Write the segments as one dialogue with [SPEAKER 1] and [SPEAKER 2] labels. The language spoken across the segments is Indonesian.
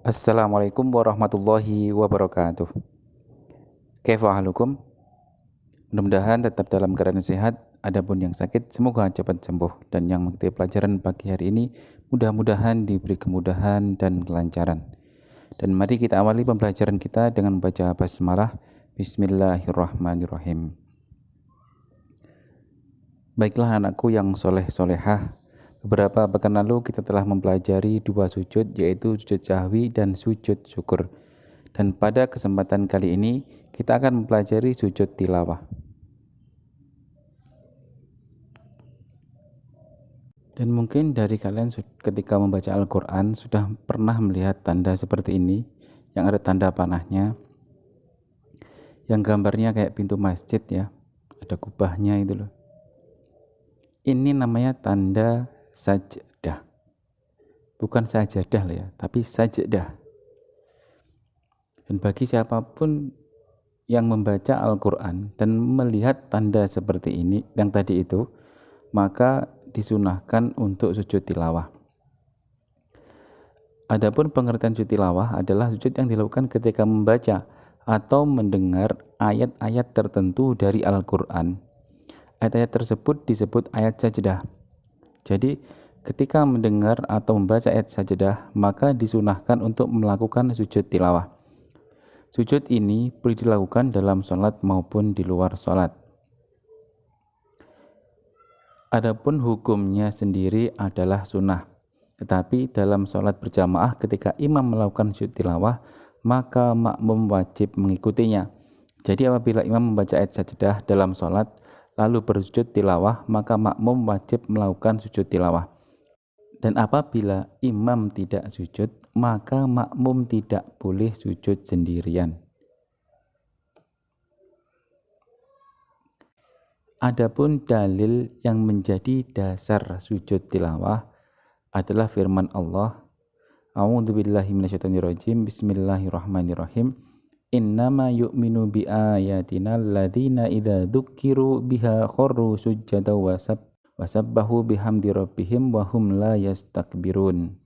[SPEAKER 1] Assalamualaikum warahmatullahi wabarakatuh. Kaifa halukum? Mudah-mudahan tetap dalam keadaan sehat. Adapun yang sakit semoga cepat sembuh, dan yang mengikuti pelajaran pagi hari ini mudah-mudahan diberi kemudahan dan kelancaran. Dan mari kita awali pembelajaran kita dengan membaca basmalah. Bismillahirrahmanirrahim. Baiklah anakku yang soleh-solehah, beberapa pekan lalu kita telah mempelajari dua sujud, yaitu sujud sahwi dan sujud syukur. Dan pada kesempatan kali ini kita akan mempelajari sujud tilawah. Dan mungkin dari kalian ketika membaca Al-Quran sudah pernah melihat tanda seperti ini, yang ada tanda panahnya, yang gambarnya kayak pintu masjid ya, ada kubahnya itu loh. Ini namanya tanda sajdah. Bukan sajadah lah ya, tapi sajdah. Dan bagi siapapun yang membaca Al-Quran dan melihat tanda seperti ini, yang tadi itu, maka disunahkan untuk sujud tilawah. Adapun pengertian sujud tilawah adalah sujud yang dilakukan ketika membaca atau mendengar ayat-ayat tertentu dari Al-Quran. Ayat-ayat tersebut disebut ayat sajdah. Jadi ketika mendengar atau membaca ayat sajdah, maka disunahkan untuk melakukan sujud tilawah. Sujud ini boleh dilakukan dalam sholat maupun di luar sholat. Adapun hukumnya sendiri adalah sunnah. Tetapi dalam sholat berjamaah ketika imam melakukan sujud tilawah, maka makmum wajib mengikutinya. Jadi apabila imam membaca ayat sajdah dalam sholat lalu bersujud tilawah, maka makmum wajib melakukan sujud tilawah. Dan apabila imam tidak sujud, maka makmum tidak boleh sujud sendirian. Adapun dalil yang menjadi dasar sujud tilawah adalah firman Allah, A'udzubillahi minasyaitonirrajim, Bismillahirrahmanirrahim. Innama yu'minu bi ayatina alladzina idza dzukiru biha kharru sujjada wasabbahu bihamdi rabbihim wa hum la yastakbirun.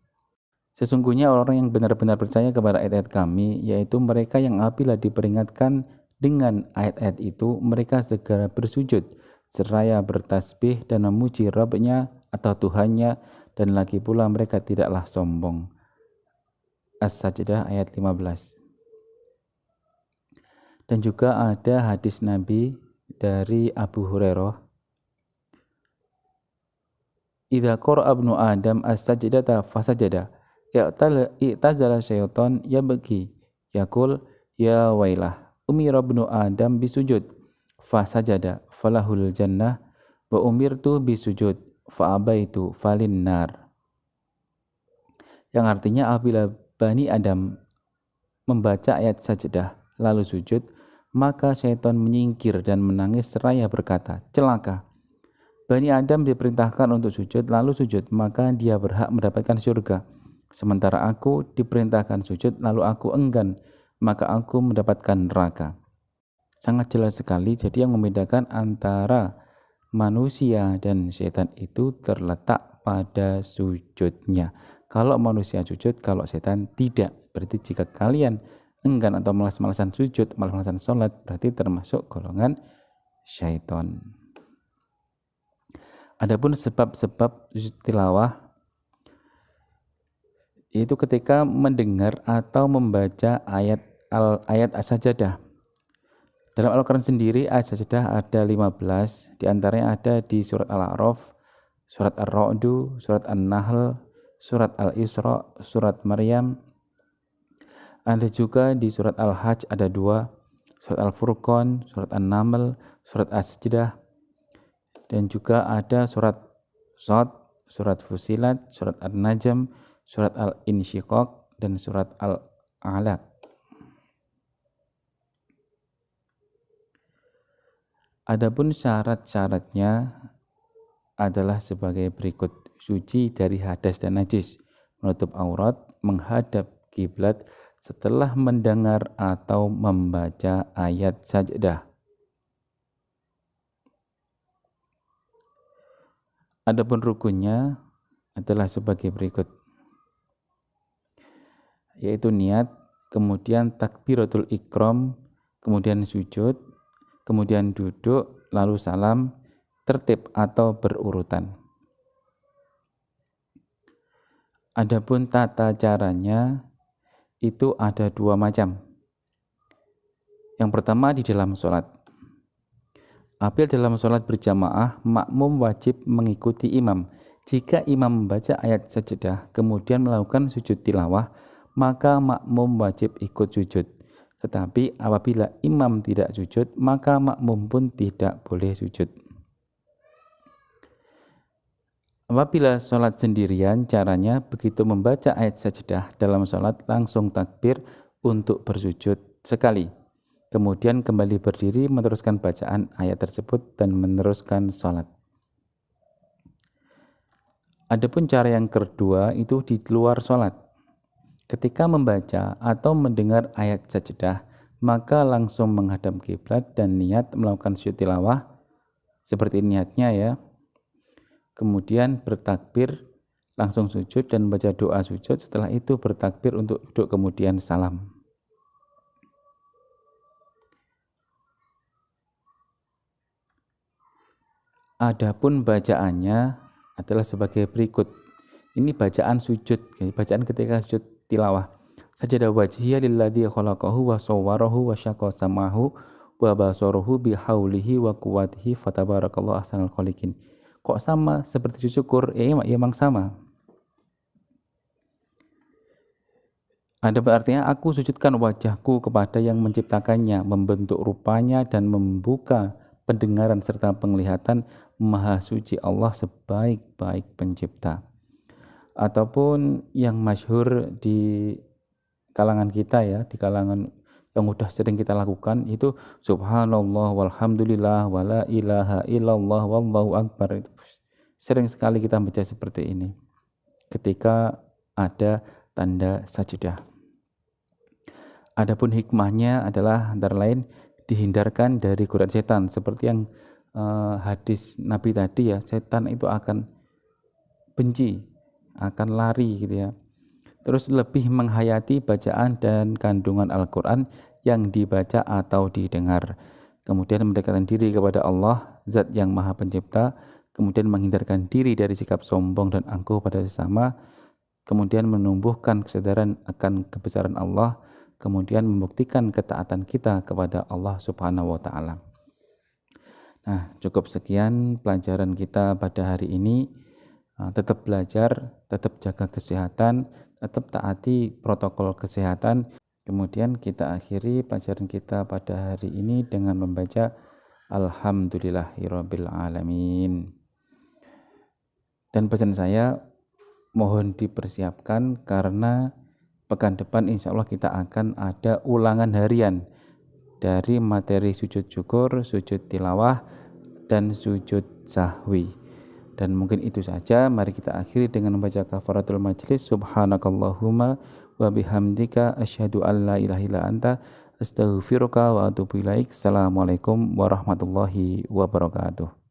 [SPEAKER 1] Sesungguhnya orang yang benar-benar percaya kepada ayat-ayat kami, yaitu mereka yang apabila diperingatkan dengan ayat-ayat itu, mereka segera bersujud, seraya bertasbih dan memuji Rabb-nya atau Tuhannya, dan lagi pula mereka tidaklah sombong. As-Sajdah ayat 15. Dan juga ada hadis Nabi dari Abu Hurairah, Idza qara'a ibnu Adam as-sajdata fasajada, i'tazala syaitan yabki, yaqul ya wailah, umira ibnu Adam bisujud, fasajada falahul jannah, wa umirtu bisujud, fa'abaitu falin nar. Yang artinya apabila Bani Adam membaca ayat sajdah lalu sujud, maka syaitan menyingkir dan menangis seraya berkata, celaka. Bani Adam diperintahkan untuk sujud lalu sujud, maka dia berhak mendapatkan surga. Sementara aku diperintahkan sujud lalu aku enggan, maka aku mendapatkan neraka. Sangat jelas sekali, jadi yang membedakan antara manusia dan setan itu terletak pada sujudnya. Kalau manusia sujud, kalau setan tidak. Berarti jika kalian enggan atau malas-malasan sujud, malas-malasan sholat, berarti termasuk golongan syaitan. Adapun sebab-sebab sujud tilawah itu ketika mendengar atau membaca ayat as-sajdah. Dalam Al-Quran sendiri ayat sajdah ada 15, diantaranya ada di surat Al-A'raf, surat Ar-Ra'du, surat An-Nahl, surat Al-Isra, surat Maryam. Ada juga di surat Al-Hajj ada 2, surat Al-Furqan, surat An-Naml, surat As-Sajdah, dan juga ada surat Shad, surat Fusilat, surat An-Najm, surat Al-Insyiqaq, dan surat Al-Alaq. Adapun syarat-syaratnya adalah sebagai berikut: suci dari hadas dan najis, menutup aurat, menghadap kiblat setelah mendengar atau membaca ayat sajdah. Adapun rukunnya adalah sebagai berikut. yaitu niat, kemudian takbiratul ikram, kemudian sujud, kemudian duduk, lalu salam, tertib atau berurutan. Adapun tata caranya itu ada dua macam. Yang pertama di dalam sholat. Apabila dalam sholat berjamaah, makmum wajib mengikuti imam. Jika imam membaca ayat sajadah, kemudian melakukan sujud tilawah, maka makmum wajib ikut sujud. Tetapi apabila imam tidak sujud, maka makmum pun tidak boleh sujud. Apabila sholat sendirian, caranya begitu membaca ayat sajadah dalam sholat langsung takbir untuk bersujud sekali. Kemudian kembali berdiri meneruskan bacaan ayat tersebut dan meneruskan sholat. Adapun cara yang kedua itu di luar sholat. Ketika membaca atau mendengar ayat sajadah, maka langsung menghadap kiblat dan niat melakukan sujud tilawah seperti niatnya ya. Kemudian bertakbir, langsung sujud dan baca doa sujud. Setelah itu bertakbir untuk duduk kemudian salam. Adapun bacaannya adalah sebagai berikut. Ini bacaan sujud, bacaan ketika sujud tilawah. Sajada wajhiya lilladzi khalaqahu wa sawwarahu wa syaqqa samahu wa basarahu bihaulihi wa quwwatihi fatabarakallahu ahsanul khaliqin. Kok sama seperti sujud syukur? Ya memang sama. Ada artinya aku sujudkan wajahku kepada yang menciptakannya, membentuk rupanya dan membuka pendengaran serta penglihatan. Maha suci Allah sebaik-baik pencipta. Ataupun yang masyhur di kalangan kita ya, di kalangan yang udah sering kita lakukan itu subhanallah walhamdulillah wala ilaha illallah wallahu akbar. Itu sering sekali kita baca seperti ini ketika ada tanda sajadah. Adapun hikmahnya adalah antara lain dihindarkan dari godaan setan, seperti yang hadis Nabi tadi ya, setan itu akan benci, akan lari gitu ya. Terus lebih menghayati bacaan dan kandungan Al-Quran yang dibaca atau didengar. Kemudian mendekatkan diri kepada Allah, Zat yang Maha Pencipta. Kemudian menghindarkan diri dari sikap sombong dan angkuh pada sesama. Kemudian menumbuhkan kesadaran akan kebesaran Allah. Kemudian membuktikan ketaatan kita kepada Allah Subhanahu wa Ta'ala. Nah, cukup sekian pelajaran kita pada hari ini. Tetap belajar, tetap jaga kesehatan, tetap taati protokol kesehatan. Kemudian kita akhiri pelajaran kita pada hari ini dengan membaca Alhamdulillahirabbil alamin. Dan pesan saya mohon dipersiapkan karena pekan depan insya Allah kita akan ada ulangan harian dari materi sujud syukur, sujud tilawah, dan sujud sahwi. Dan mungkin itu saja. Mari kita akhiri dengan membaca kafaratul majlis. Subhanakallahumma wa bihamdika asyhadu an la ilaha illa anta astaghfiruka wa atubu ilaik. Assalamualaikum warahmatullahi wabarakatuh.